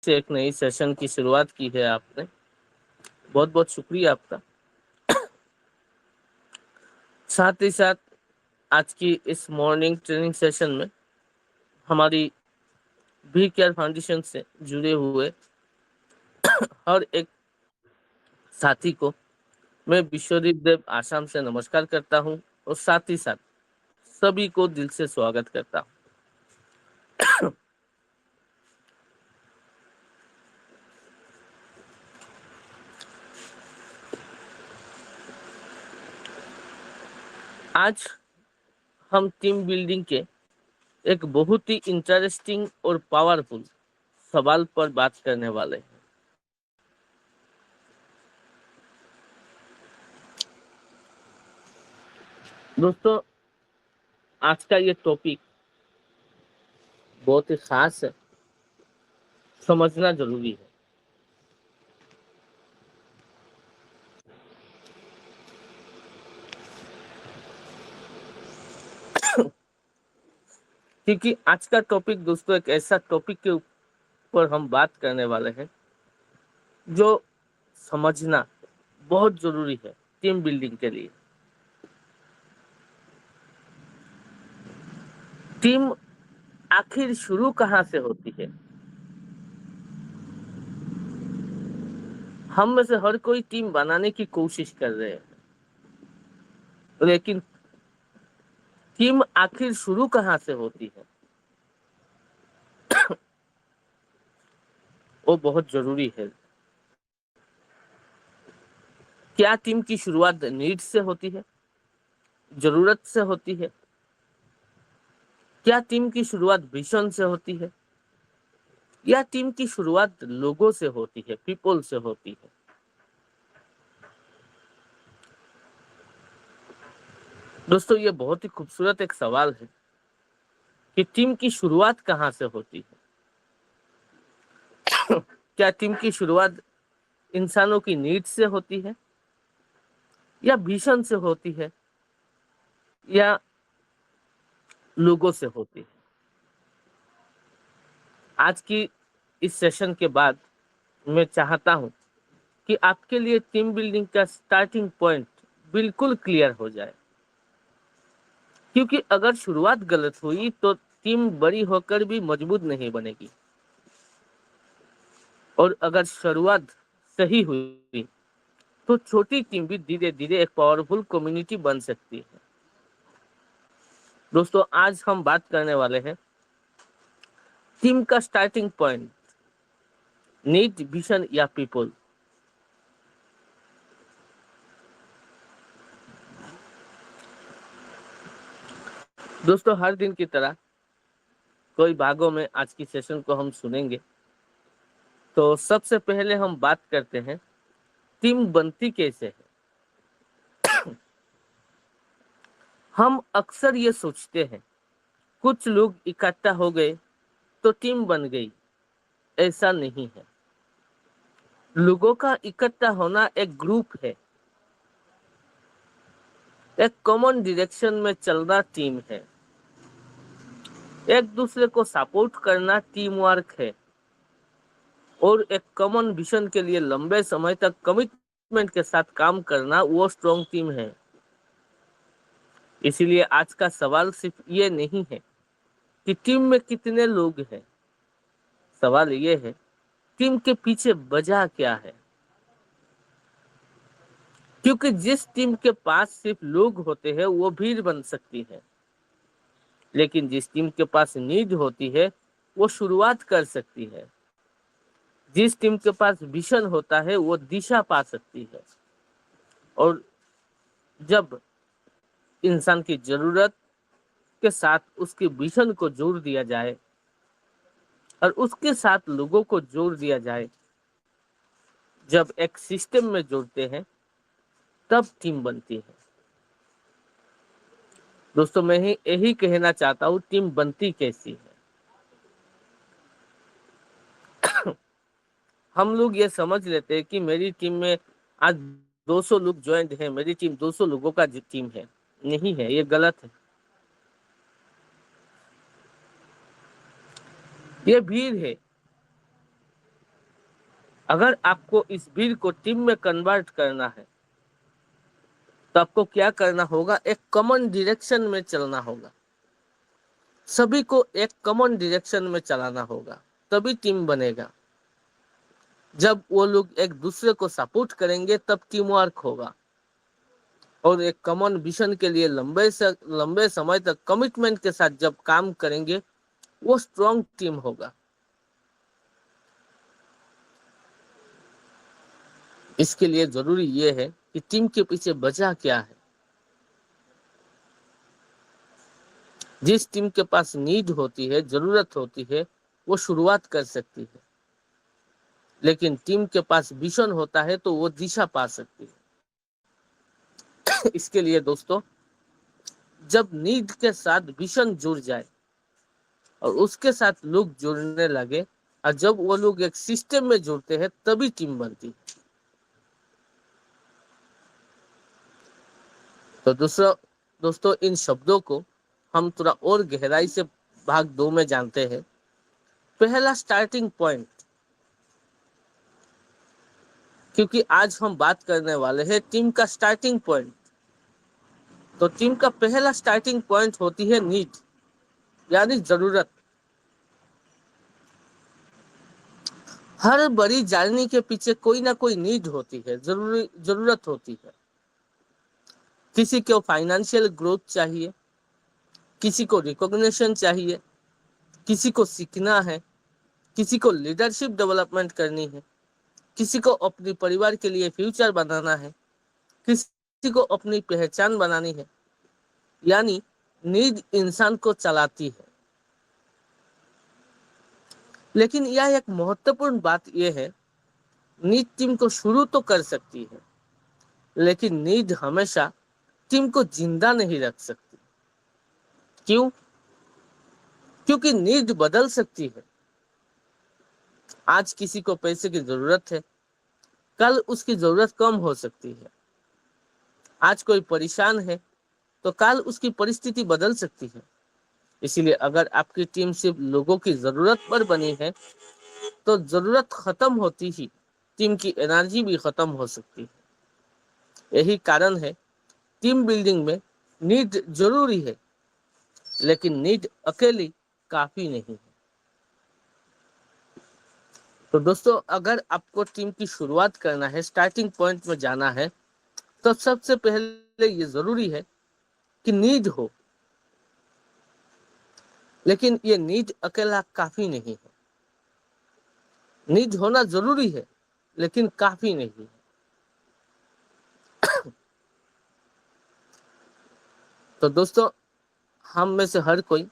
से एक नई सेशन की शुरुआत की है आपने। बहुत बहुत शुक्रिया आपका। साथ ही साथ आज की इस मॉर्निंग ट्रेनिंग सेशन में हमारी भी केयर फाउंडेशन से जुड़े हुए हर एक साथी को मैं विश्वदीप देव आसाम से नमस्कार करता हूं और साथ ही साथ सभी को दिल से स्वागत करता हूं। आज हम टीम बिल्डिंग के एक बहुत ही इंटरेस्टिंग और पावरफुल सवाल पर बात करने वाले हैं। दोस्तों, आज का ये टॉपिक बहुत ही खास है, समझना जरूरी है। क्योंकि आज का टॉपिक दोस्तों एक ऐसा टॉपिक के ऊपर हम बात करने वाले हैं जो समझना बहुत जरूरी है टीम बिल्डिंग के लिए। टीम आखिर शुरू कहाँ से होती है? हम में से हर कोई टीम बनाने की कोशिश कर रहे हैं, लेकिन टीम आखिर शुरू कहाँ से होती है वो बहुत जरूरी है। क्या टीम की शुरुआत नीड से होती है, जरूरत से होती है? क्या टीम की शुरुआत विजन से होती है, या टीम की शुरुआत लोगों से होती है, पीपल से होती है? दोस्तों, ये बहुत ही खूबसूरत एक सवाल है कि टीम की शुरुआत कहाँ से होती है। क्या टीम की शुरुआत इंसानों की नीड से होती है, या विजन से होती है, या लोगों से होती है? आज की इस सेशन के बाद मैं चाहता हूं कि आपके लिए टीम बिल्डिंग का स्टार्टिंग पॉइंट बिल्कुल क्लियर हो जाए। क्योंकि अगर शुरुआत गलत हुई तो टीम बड़ी होकर भी मजबूत नहीं बनेगी, और अगर शुरुआत सही हुई तो छोटी टीम भी धीरे धीरे एक पावरफुल कम्युनिटी बन सकती है। दोस्तों, आज हम बात करने वाले हैं टीम का स्टार्टिंग पॉइंट, नीड, विजन या पीपल। दोस्तों, हर दिन की तरह कई भागों में आज की सेशन को हम सुनेंगे। तो सबसे पहले हम बात करते हैं टीम बनती कैसे है। हम अक्सर ये सोचते हैं कुछ लोग इकट्ठा हो गए तो टीम बन गई। ऐसा नहीं है। लोगों का इकट्ठा होना एक ग्रुप है, एक कॉमन डायरेक्शन में चलना टीम है, एक दूसरे को सपोर्ट करना टीम वर्क है, और एक कॉमन विजन के लिए लंबे समय तक कमिटमेंट के साथ काम करना वो स्ट्रॉन्ग टीम है। इसीलिए आज का सवाल सिर्फ ये नहीं है कि टीम में कितने लोग हैं, सवाल ये है टीम के पीछे वजह क्या है। क्योंकि जिस टीम के पास सिर्फ लोग होते हैं वो भीड़ बन सकती है, लेकिन जिस टीम के पास नीड होती है वो शुरुआत कर सकती है। जिस टीम के पास विजन होता है वो दिशा पा सकती है। और जब इंसान की जरूरत के साथ उसके विजन को जोड़ दिया जाए और उसके साथ लोगों को जोड़ दिया जाए, जब एक सिस्टम में जोड़ते हैं तब टीम बनती है। दोस्तों, मैं यही कहना चाहता हूँ टीम बनती कैसी है। हम लोग ये समझ लेते हैं कि मेरी टीम में आज 200 लोग ज्वाइन है, मेरी टीम 200 लोगों का टीम है। नहीं है, ये गलत है। ये भीड़ है, अगर आपको इस भीड़ को टीम में कन्वर्ट करना है तो आपको क्या करना होगा, एक कॉमन डायरेक्शन में चलना होगा, सभी को एक कॉमन डायरेक्शन में चलाना होगा, तभी टीम बनेगा। जब वो लोग एक दूसरे को सपोर्ट करेंगे तब टीम वर्क होगा, और एक कॉमन विजन के लिए लंबे समय तक कमिटमेंट के साथ जब काम करेंगे वो स्ट्रॉन्ग टीम होगा। इसके लिए जरूरी ये है कि टीम के पीछे वजह क्या है। जिस टीम के पास नीड होती है, जरूरत होती है, वो शुरुआत कर सकती है, लेकिन टीम के पास विजन होता है तो वो दिशा पा सकती है। इसके लिए दोस्तों, जब नीड के साथ विजन जुड़ जाए और उसके साथ लोग जुड़ने लगे, और जब वो लोग एक सिस्टम में जुड़ते हैं तभी टीम बनती है। तो दोस्तों इन शब्दों को हम थोड़ा और गहराई से भाग 2 में जानते हैं। पहला, स्टार्टिंग पॉइंट, क्योंकि आज हम बात करने वाले हैं टीम का स्टार्टिंग पॉइंट। तो टीम का पहला स्टार्टिंग पॉइंट होती है नीड, यानी जरूरत। हर बड़ी जर्नी के पीछे कोई ना कोई नीड होती है, जरूरत होती है। किसी को फाइनेंशियल ग्रोथ चाहिए, किसी को रिकॉग्निशन चाहिए, किसी को सीखना है, किसी को लीडरशिप डेवलपमेंट करनी है, किसी को अपने परिवार के लिए फ्यूचर बनाना है, किसी को अपनी पहचान बनानी है। यानी नीड इंसान को चलाती है। लेकिन यह एक महत्वपूर्ण बात यह है, नीड टीम को शुरू तो कर सकती है, लेकिन नीड हमेशा टीम को जिंदा नहीं रख सकती। क्यों? क्योंकि नीड बदल सकती है। आज किसी को पैसे की जरूरत है, कल उसकी जरूरत कम हो सकती है। आज कोई परेशान है तो कल उसकी परिस्थिति बदल सकती है। इसीलिए अगर आपकी टीम सिर्फ लोगों की जरूरत पर बनी है तो जरूरत खत्म होती ही टीम की एनर्जी भी खत्म हो सकती है। यही कारण है टीम बिल्डिंग में नीड जरूरी है, लेकिन नीड अकेली काफी नहीं है। तो दोस्तों, अगर आपको टीम की शुरुआत करना है, स्टार्टिंग पॉइंट में जाना है, तो सबसे पहले ये जरूरी है कि नीड हो, लेकिन ये नीड अकेला काफी नहीं है। नीड होना जरूरी है लेकिन काफी नहीं है। तो दोस्तों, हम में से हर कोई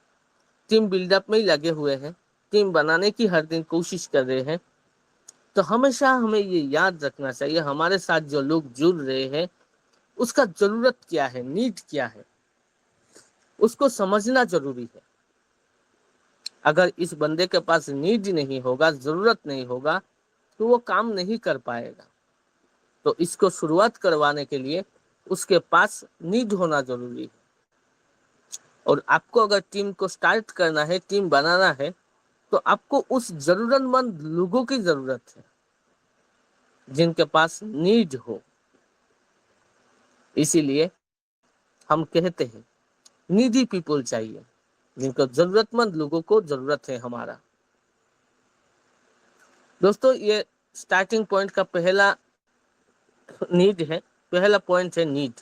टीम बिल्डअप में ही लगे हुए हैं, टीम बनाने की हर दिन कोशिश कर रहे हैं। तो हमेशा हमें ये याद रखना चाहिए, हमारे साथ जो लोग जुड़ रहे हैं उसका जरूरत क्या है, नीड क्या है, उसको समझना जरूरी है। अगर इस बंदे के पास नीड नहीं होगा, जरूरत नहीं होगा, तो वो काम नहीं कर पाएगा। तो इसको शुरुआत करवाने के लिए उसके पास नीड होना जरूरी है। और आपको अगर टीम को स्टार्ट करना है, टीम बनाना है, तो आपको उस जरूरतमंद लोगों की जरूरत है जिनके पास नीड हो। इसीलिए हम कहते हैं नीडी पीपल चाहिए, जिनको जरूरतमंद लोगों को जरूरत है हमारा। दोस्तों, ये स्टार्टिंग पॉइंट का पहला नीड है, पहला पॉइंट है नीड,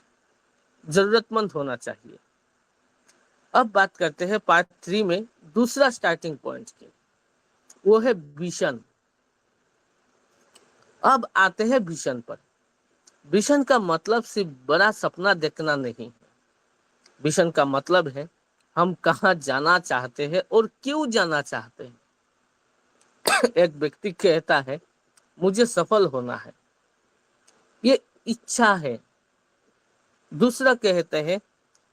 जरूरतमंद होना चाहिए। अब बात करते हैं पार्ट 3 में दूसरा स्टार्टिंग पॉइंट की, वो है विजन। अब आते हैं विजन पर। विजन का मतलब सिर्फ बड़ा सपना देखना नहीं। विजन का मतलब है हम कहाँ जाना चाहते हैं और क्यों जाना चाहते हैं। एक व्यक्ति कहता है मुझे सफल होना है, ये इच्छा है। दूसरा कहते हैं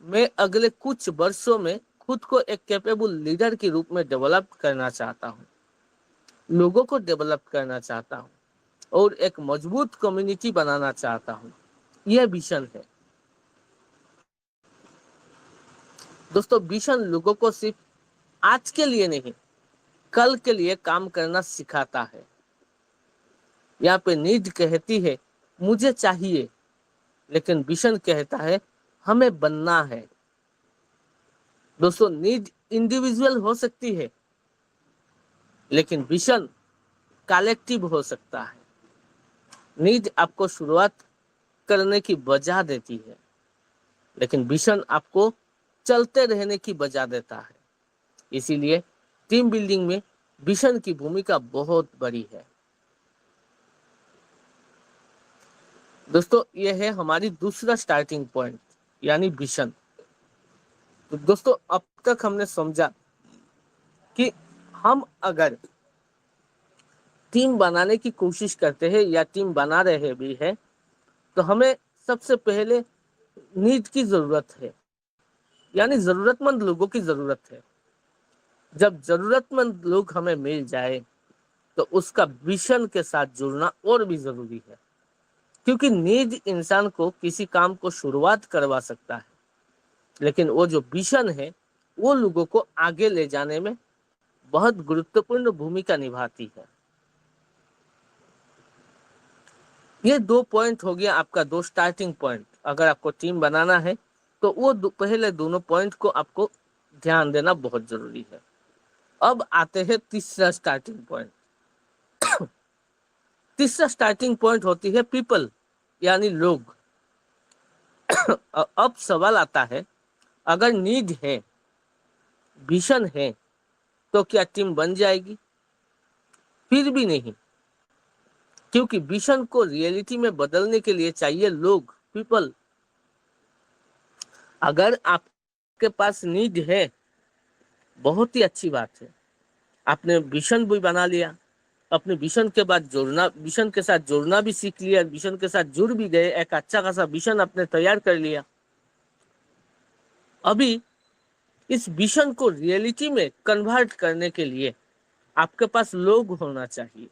मैं अगले कुछ वर्षों में खुद को एक कैपेबल लीडर के रूप में डेवलप करना चाहता हूँ, लोगों को डेवलप करना चाहता हूँ और एक मजबूत कम्युनिटी बनाना चाहता हूँ। यह विजन है। दोस्तों, विजन लोगों को सिर्फ आज के लिए नहीं, कल के लिए काम करना सिखाता है। यहाँ पे नीड कहती है मुझे चाहिए, लेकिन विशन कहता है हमें बनना है। दोस्तों, नीड इंडिविजुअल हो सकती है, लेकिन विशन कलेक्टिव हो सकता है। नीड आपको शुरुआत करने की वजह देती है, लेकिन विशन आपको चलते रहने की वजह देता है। इसीलिए टीम बिल्डिंग में विशन की भूमिका बहुत बड़ी है। दोस्तों, यह है हमारी दूसरा स्टार्टिंग पॉइंट, यानी विशन। तो दोस्तों, अब तक हमने समझा कि हम अगर टीम बनाने की कोशिश करते हैं या टीम बना रहे भी है, तो हमें सबसे पहले नीड की जरूरत है, यानी जरूरतमंद लोगों की जरूरत है। जब जरूरतमंद लोग हमें मिल जाए तो उसका विशन के साथ जुड़ना और भी जरूरी है, क्योंकि नीड इंसान को किसी काम को शुरुआत करवा सकता है, लेकिन वो जो विशन है वो लोगों को आगे ले जाने में बहुत गुरुत्वपूर्ण भूमिका निभाती है। ये 2 पॉइंट हो गया आपका, 2 स्टार्टिंग पॉइंट। अगर आपको टीम बनाना है तो वो पहले दोनों पॉइंट को आपको ध्यान देना बहुत जरूरी है। अब आते हैं तीसरा स्टार्टिंग पॉइंट। तीसरा स्टार्टिंग पॉइंट होती है पीपल, यानी लोग। अब सवाल आता है, अगर नीड है, विशन है, तो क्या टीम बन जाएगी? फिर भी नहीं, क्योंकि विशन को रियलिटी में बदलने के लिए चाहिए लोग, पीपल। अगर आपके पास नीड है, बहुत ही अच्छी बात है, आपने विशन भी बना लिया, अपने विशन के बाद जोड़ना, विशन के साथ जोड़ना भी सीख लिया, विशन के साथ जुड़ भी गए, एक अच्छा खासा विशन आपने तैयार कर लिया। अभी इस विशन को रियलिटी में कन्वर्ट करने के लिए आपके पास लोग होना चाहिए।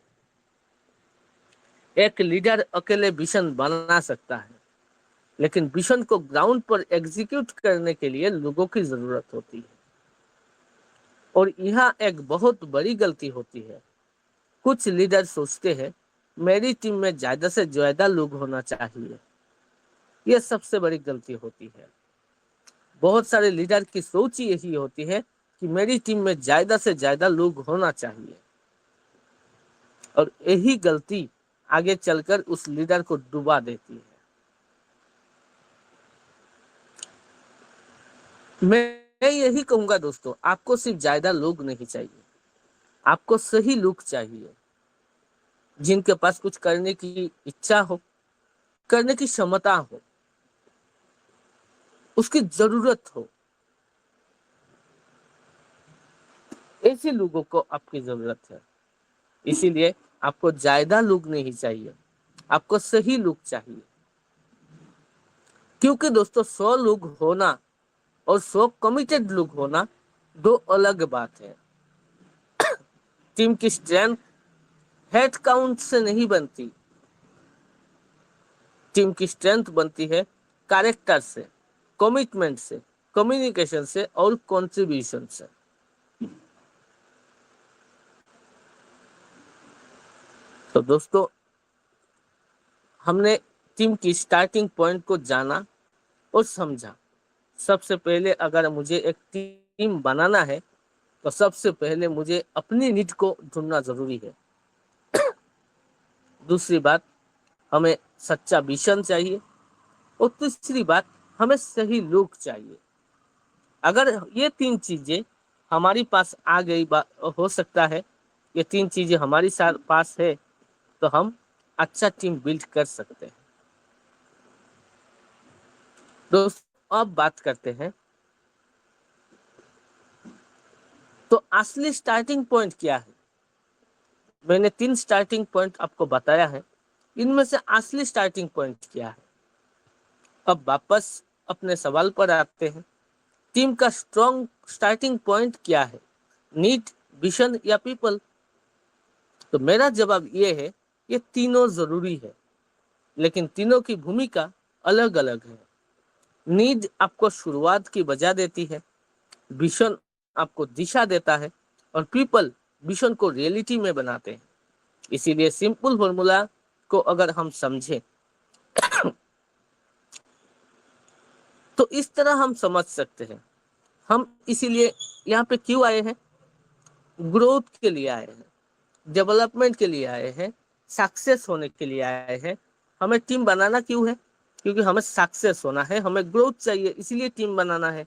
एक लीडर अकेले विशन बना सकता है, लेकिन विशन को ग्राउंड पर एग्जीक्यूट करने के लिए लोगों की जरूरत होती है। और यहाँ एक बहुत बड़ी गलती होती है। कुछ लीडर सोचते हैं मेरी टीम में ज्यादा से ज्यादा लोग होना चाहिए। यह सबसे बड़ी गलती होती है। बहुत सारे लीडर की सोच यही होती है कि मेरी टीम में ज्यादा से ज्यादा लोग होना चाहिए, और यही गलती आगे चलकर उस लीडर को डुबा देती है। मैं यही कहूंगा दोस्तों, आपको सिर्फ ज्यादा लोग नहीं चाहिए, आपको सही लोग चाहिए, जिनके पास कुछ करने की इच्छा हो, करने की क्षमता हो, उसकी जरूरत हो। ऐसे लोगों को आपकी जरूरत है। इसीलिए आपको ज्यादा लोग नहीं चाहिए, आपको सही लोग चाहिए। क्योंकि दोस्तों, 100 लोग होना और 100 कमिटेड लोग होना दो अलग बात है। टीम की स्ट्रेंथ हेड काउंट से नहीं बनती, टीम की स्ट्रेंथ बनती है कैरेक्टर से, कमिटमेंट से, कम्युनिकेशन से और कंट्रीब्यूशन से। तो दोस्तों, हमने टीम की स्टार्टिंग पॉइंट को जाना और समझा। सबसे पहले अगर मुझे एक टीम बनाना है तो सबसे पहले मुझे अपनी नीड को ढूंढना जरूरी है। दूसरी बात, हमें सच्चा विजन चाहिए, और तीसरी बात, हमें सही लोग चाहिए। अगर ये 3 चीजें हमारी पास आ गई, हो सकता है ये 3 चीजें हमारी पास है, तो हम अच्छा टीम बिल्ड कर सकते हैं। दोस्तों, अब बात करते हैं, तो असली स्टार्टिंग पॉइंट क्या है? मैंने 3 स्टार्टिंग पॉइंट आपको बताया है, इनमें से असली स्टार्टिंग पॉइंट क्या है? अब वापस अपने सवाल पर आते हैं, टीम का स्ट्रॉन्ग स्टार्टिंग पॉइंट क्या है? नीड, विजन या पीपल? तो मेरा जवाब ये है, ये तीनों जरूरी है, लेकिन तीनों की भूमिका अलग अलग है। नीड आपको शुरुआत की वजह देती है, विजन आपको दिशा देता है, और पीपल विजन को रियलिटी में बनाते हैं। इसीलिए सिंपल फॉर्मूला को अगर हम समझें तो इस तरह हम समझ सकते हैं। हम इसीलिए यहाँ पे क्यों आए हैं? ग्रोथ के लिए आए हैं, डेवलपमेंट के लिए आए हैं, सक्सेस होने के लिए आए हैं। हमें टीम बनाना क्यों है? क्योंकि हमें सक्सेस होना है, हमें ग्रोथ चाहिए, इसीलिए टीम बनाना है।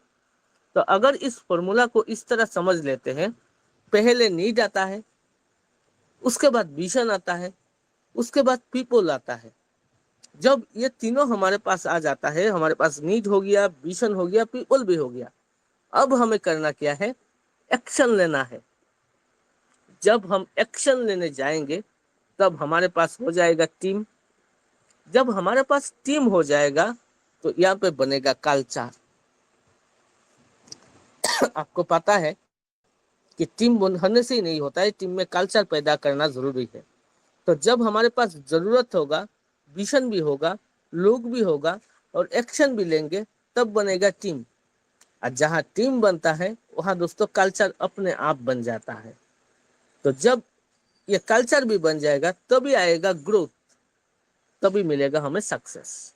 तो अगर इस फॉर्मूला को इस तरह समझ लेते हैं, पहले नीड आता है, उसके बाद विजन आता है, उसके बाद पीपल आता है। जब ये तीनों हमारे पास आ जाता है, हमारे पास नीड हो गया, विजन हो गया, पीपल भी हो गया, अब हमें करना क्या है? एक्शन लेना है। जब हम एक्शन लेने जाएंगे तब हमारे पास हो जाएगा टीम। जब हमारे पास टीम हो जाएगा तो यहाँ पे बनेगा कल्चर। आपको पता है कि टीम बनने से ही नहीं होता है, टीम में कल्चर पैदा करना जरूरी है। तो जब हमारे पास जरूरत होगा, विजन भी होगा, लोग भी होगा और एक्शन भी लेंगे, तब बनेगा टीम। और जहाँ टीम बनता है वहाँ दोस्तों कल्चर अपने आप बन जाता है। तो जब ये कल्चर भी बन जाएगा तभी आएगा ग्रोथ, तभी मिलेगा हमें सक्सेस।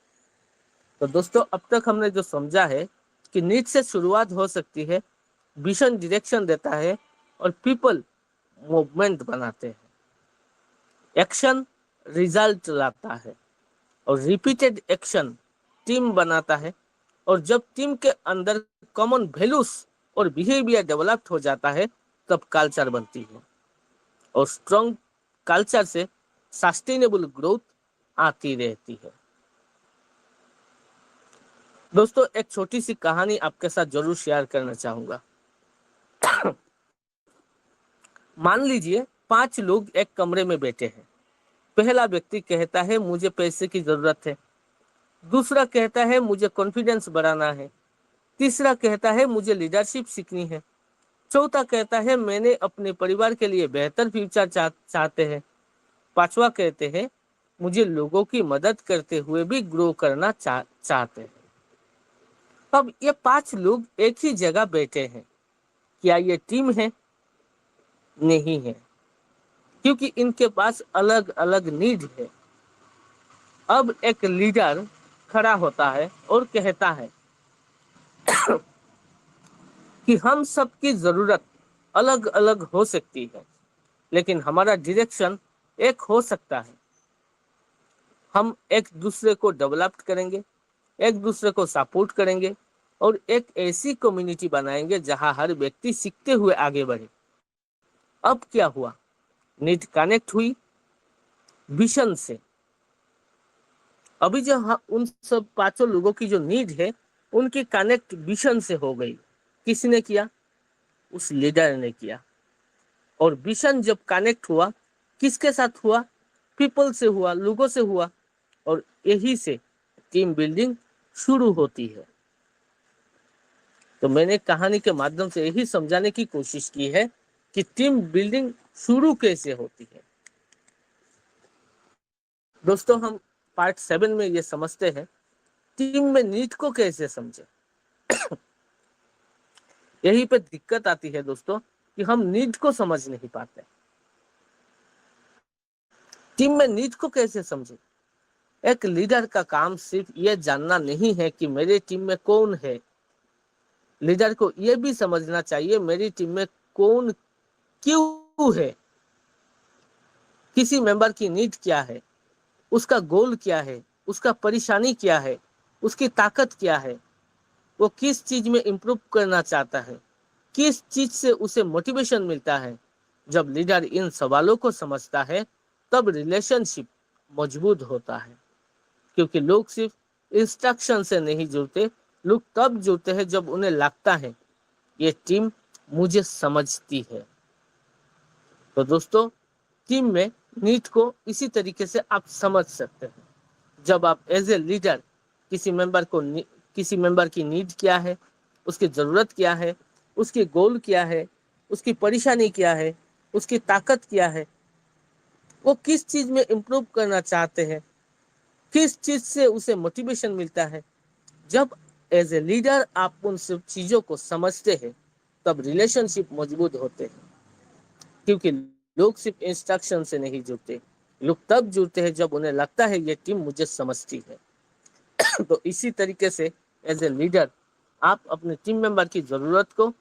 तो दोस्तों अब तक हमने जो समझा है कि नीड से शुरुआत हो सकती है, विजन डायरेक्शन देता है और पीपल मूवमेंट बनाते हैं, एक्शन रिजल्ट लाता है और रिपीटेड एक्शन टीम बनाता है। और जब टीम के अंदर कॉमन वैल्यूज और बिहेवियर डेवलप हो जाता है तब कल्चर बनती है और स्ट्रॉन्ग कल्चर से सस्टेनेबल ग्रोथ आती रहती है। दोस्तों एक छोटी सी कहानी आपके साथ जरूर शेयर करना चाहूंगा। मान लीजिए 5 लोग एक कमरे में बैठे हैं। पहला व्यक्ति कहता है मुझे पैसे की जरूरत है, दूसरा कहता है मुझे कॉन्फिडेंस बढ़ाना है, तीसरा कहता है मुझे लीडरशिप सीखनी है, चौथा कहता है मैंने अपने परिवार के लिए बेहतर फ्यूचर चाहते हैं, पांचवा कहते हैं मुझे लोगों की मदद करते हुए भी ग्रो करना चाहते हैं। अब ये 5 लोग एक ही जगह बैठे हैं, क्या ये टीम है? नहीं है, क्योंकि इनके पास अलग अलग नीड है। अब एक लीडर खड़ा होता है और कहता है कि हम सबकी जरूरत अलग अलग हो सकती है, लेकिन हमारा डायरेक्शन एक हो सकता है। हम एक दूसरे को डेवलप करेंगे, एक दूसरे को सपोर्ट करेंगे और एक ऐसी कम्युनिटी बनाएंगे जहां हर व्यक्ति सीखते हुए आगे बढ़े। अब क्या हुआ? नीड कनेक्ट हुई विजन से। अभी जो उन सब 5 लोगों की जो नीड है उनकी कनेक्ट विजन से हो गई। किसने किया? उस लीडर ने किया। और विजन जब कनेक्ट हुआ, किसके साथ हुआ? पीपल से हुआ, लोगों से हुआ। और यही से टीम बिल्डिंग शुरू होती है। तो मैंने कहानी के माध्यम से यही समझाने की कोशिश की है कि टीम बिल्डिंग शुरू कैसे होती है। दोस्तों हम पार्ट 7 में ये समझते हैं टीम में नीड को कैसे समझे। यही पे दिक्कत आती है दोस्तों कि हम नीड को समझ नहीं पाते। टीम में नीड को कैसे समझे? एक लीडर का काम सिर्फ ये जानना नहीं है कि मेरे टीम में कौन है। लीडर को यह भी समझना चाहिए मेरी टीम में कौन क्यों है, किसी मेंबर की नीड क्या है, उसका गोल क्या है, उसका परेशानी क्या है, उसकी ताकत क्या है, वो किस चीज में इंप्रूव करना चाहता है, किस चीज से उसे मोटिवेशन मिलता है। जब लीडर इन सवालों को समझता है तब रिलेशनशिप मजबूत होता है, क्योंकि लोग सिर्फ इंस्ट्रक्शन से नहीं जुड़ते, लोग तब जुड़ते हैं जब उन्हें लगता है ये टीम मुझे समझती है। तो दोस्तों टीम में नीड को इसी तरीके से आप समझ सकते हैं। जब आप एज ए लीडर किसी मेंबर की नीड क्या है, उसकी ज़रूरत क्या है, उसकी गोल क्या है, उसकी परेशानी क्या है, उसकी ताकत क्या है, वो किस चीज़ में इम्प्रूव करना चाहते हैं, किस चीज़ से उसे मोटिवेशन मिलता है। जब एज ए लीडर आप उन सब चीज़ों को समझते हैं तब रिलेशनशिप मजबूत होते हैं, क्योंकि लोग सिर्फ इंस्ट्रक्शन से नहीं जुड़ते, लोग तब जुड़ते हैं जब उन्हें लगता है ये टीम मुझे समझती है। तो इसी तरीके से एज ए लीडर आप अपने टीम मेंबर की जरूरत को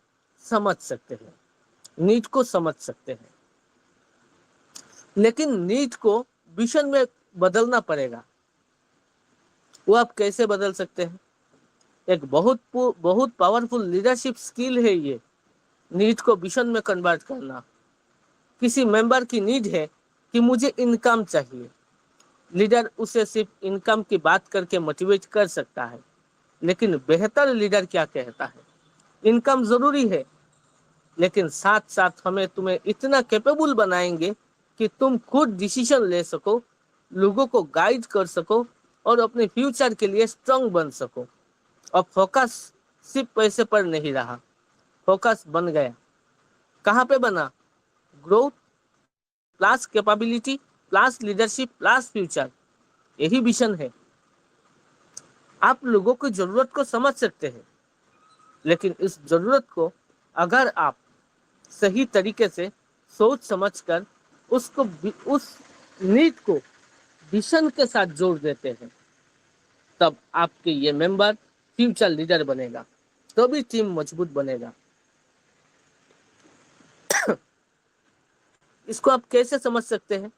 समझ सकते हैं, नीड को समझ सकते हैं, लेकिन नीड को विजन में बदलना पड़ेगा। वो आप कैसे बदल सकते हैं? एक बहुत पावरफुल लीडरशिप स्किल है ये, नीड को विजन में कन्वर्ट करना। किसी मेंबर की नीड है कि मुझे इनकम चाहिए, लीडर उसे सिर्फ इनकम की बात करके मोटिवेट कर सकता है, लेकिन बेहतर लीडर क्या कहता है? इनकम जरूरी है, लेकिन साथ साथ हमें तुम्हें इतना कैपेबल बनाएंगे कि तुम खुद डिसीजन ले सको, लोगों को गाइड कर सको और अपने फ्यूचर के लिए स्ट्रांग बन सको। अब फोकस सिर्फ पैसे पर नहीं रहा, फोकस बन गया। कहाँ पे बना? Growth plus capability plus leadership plus future, यही विजन है। आप लोगों की जरूरत को समझ सकते हैं, लेकिन इस जरूरत को अगर आप सही तरीके से सोच समझकर उसको उस नीड को विजन के साथ जोड़ देते हैं, तब आपके ये मेंबर फ्यूचर लीडर बनेगा, तो भी टीम मजबूत बनेगा। इसको आप कैसे समझ सकते हैं?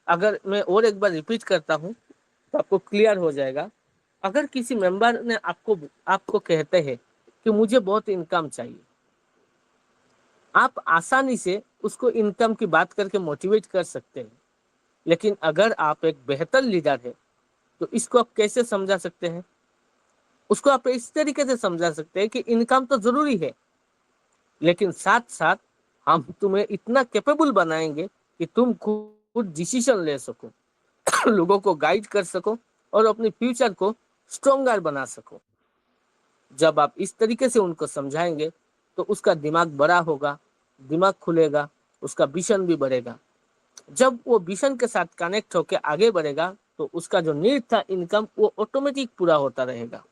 अगर मैं और एक बार रिपीट करता हूं तो आपको क्लियर हो जाएगा। अगर किसी मेंबर ने आपको कहते हैं कि मुझे बहुत इनकम चाहिए, आप आसानी से उसको इनकम की बात करके मोटिवेट कर सकते हैं, लेकिन अगर आप एक बेहतर लीडर है तो इसको आप कैसे समझा सकते हैं? उसको आप इस तरीके से समझा सकते हैं कि इनकम तो जरूरी है, लेकिन साथ साथ हम तुम्हें इतना कैपेबल बनाएंगे कि तुम खुद डिसीजन ले सको, लोगों को गाइड कर सको और अपने फ्यूचर को स्ट्रोंगर बना सको। जब आप इस तरीके से उनको समझाएंगे तो उसका दिमाग बड़ा होगा, दिमाग खुलेगा, उसका विजन भी बढ़ेगा। जब वो विजन के साथ कनेक्ट होकर आगे बढ़ेगा तो उसका जो नीड था इनकम, वो ऑटोमेटिक पूरा होता रहेगा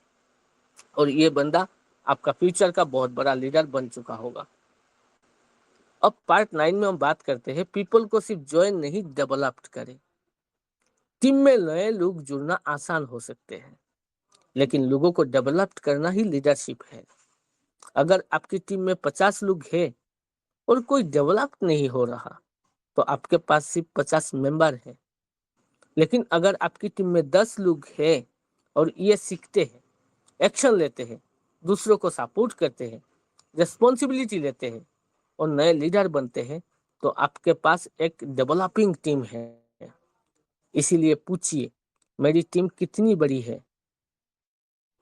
और ये बंदा आपका फ्यूचर का बहुत बड़ा लीडर बन चुका होगा। अब पार्ट 9 में हम बात करते हैं पीपल को सिर्फ ज्वाइन नहीं डेवलप करें। टीम में नए लोग जुड़ना आसान हो सकते हैं, लेकिन लोगों को डेवलप करना ही लीडरशिप है। अगर आपकी टीम में 50 लोग हैं और कोई डेवलप नहीं हो रहा तो आपके पास सिर्फ 50 मेंबर हैं। लेकिन अगर आपकी टीम में 10 लोग हैं और ये सीखते हैं, एक्शन लेते हैं, दूसरों को सपोर्ट करते हैं, रिस्पॉन्सिबिलिटी लेते हैं और नए लीडर बनते हैं, तो आपके पास एक डेवलपिंग टीम है। इसीलिए पूछिए, मेरी टीम कितनी बड़ी है?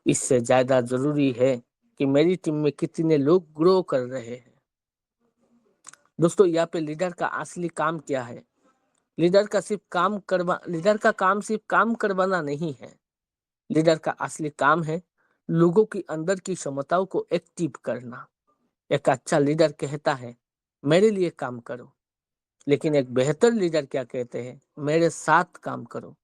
इससे ज्यादा जरूरी है कि मेरी टीम में कितने लोग ग्रो कर रहे हैं। दोस्तों, यहाँ पे लीडर का असली काम क्या है? लीडर का काम सिर्फ काम करवाना नहीं है। लीडर का असली काम है लोगों की अंदर की क्षमताओं को एक्टिव करना। एक अच्छा लीडर कहता है मेरे लिए काम करो, लेकिन एक बेहतर लीडर क्या कहते हैं? मेरे साथ काम करो।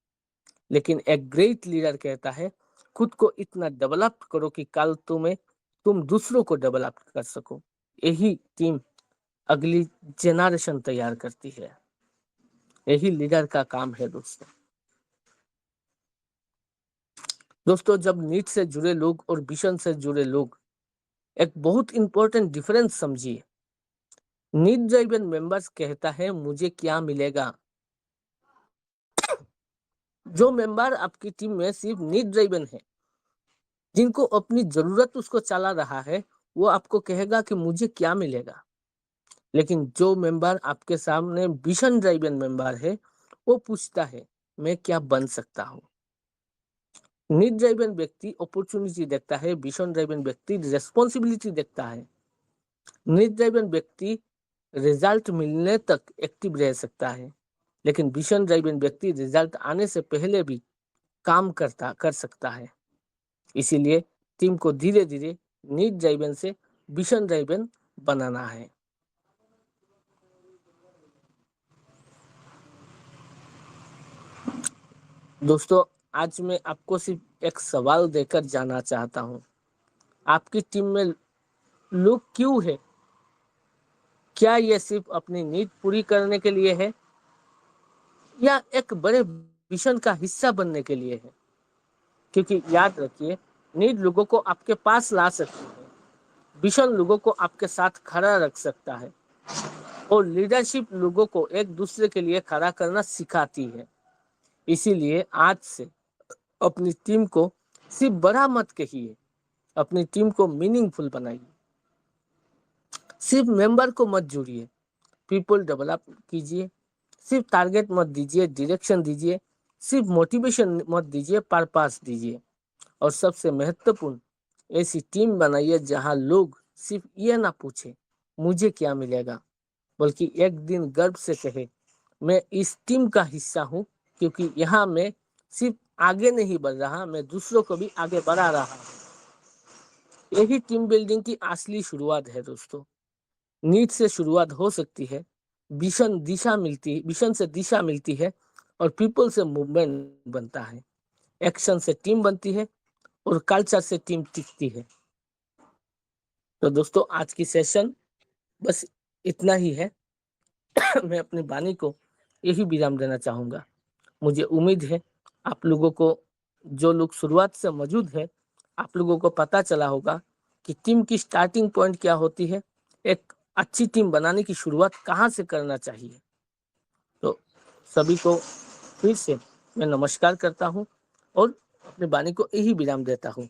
लेकिन एक ग्रेट लीडर कहता है खुद को इतना डेवलप करो कि कल तुम दूसरों को डेवलप कर सको। यही टीम अगली जेनरेशन तैयार करती है, यही लीडर का काम है। दोस्तों, जब नीड से जुड़े लोग और विजन से जुड़े लोग, एक बहुत इंपॉर्टेंट डिफरेंस समझिए। नीड ड्राइवन मेंबर्स कहता है मुझे क्या मिलेगा। जो मेंबर आपकी टीम में सिर्फ नीड ड्राइवन है, जिनको अपनी जरूरत उसको चला रहा है, वो आपको कहेगा कि मुझे क्या मिलेगा। लेकिन जो मेंबर आपके सामने विजन ड्राइवन मेंबर है, वो पूछता है मैं क्या बन सकता हूँ। नीड ड्राइवन व्यक्ति अपॉर्चुनिटी देखता है, विजन ड्राइवन व्यक्ति रेस्पॉन्सिबिलिटी देखता है। नीड ड्राइवन व्यक्ति रिजल्ट मिलने तक एक्टिव रह सकता है, लेकिन विजन ड्राइवन व्यक्ति रिजल्ट आने से पहले भी काम कर सकता है। इसीलिए टीम को धीरे धीरे नीड ड्राइवन से विजन ड्राइवन बनाना है। दोस्तों, आज मैं आपको सिर्फ एक सवाल देकर जाना चाहता हूँ। आपकी टीम में लोग क्यों है? क्या ये सिर्फ अपनी नीड पूरी करने के लिए है या एक बड़े मिशन का हिस्सा बनने के लिए है? क्योंकि याद रखिए, नीड लोगों को आपके पास ला सकती है, विजन लोगों को आपके साथ खड़ा रख सकता है, और लीडरशिप लोगों को एक दूसरे के लिए खड़ा करना सिखाती है। इसीलिए आज से अपनी टीम को सिर्फ बड़ा मत कहिए, अपनी टीम को मीनिंगफुल बनाइए। सिर्फ मेंबर को मत जोड़िए, पीपल डेवलप कीजिए। सिर्फ टारगेट मत दीजिए, डायरेक्शन दीजिए। सिर्फ मोटिवेशन मत दीजिए, पर्पस दीजिए। और सबसे महत्वपूर्ण, ऐसी टीम बनाइए जहां लोग सिर्फ ये ना पूछे मुझे क्या मिलेगा, बल्कि एक दिन गर्व से कहे मैं इस टीम का हिस्सा हूँ, क्योंकि यहाँ मैं सिर्फ आगे नहीं बढ़ रहा, मैं दूसरों को भी आगे बढ़ा रहा हूँ। यही टीम बिल्डिंग की असली शुरुआत है दोस्तों। नीड से शुरुआत हो सकती है, विजन से दिशा मिलती है, और पीपल से मूवमेंट बनता है, एक्शन से टीम बनती है, और कल्चर से टीम टिकती है। तो दोस्तों, आज की सेशन बस इतना ही है। मैं अपनी वाणी को यही विराम देना चाहूंगा। मुझे उम्मीद है आप लोगों को, जो लोग शुरुआत से मौजूद है, आप लोगों को पता चला होगा कि टीम की स्टार्टिंग पॉइंट क्या होती है, एक अच्छी टीम बनाने की शुरुआत कहाँ से करना चाहिए। तो सभी को फिर से मैं नमस्कार करता हूँ और अपनी वाणी को यही विराम देता हूँ।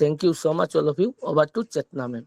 Thank you so much all of you. Over to Chetna ma'am.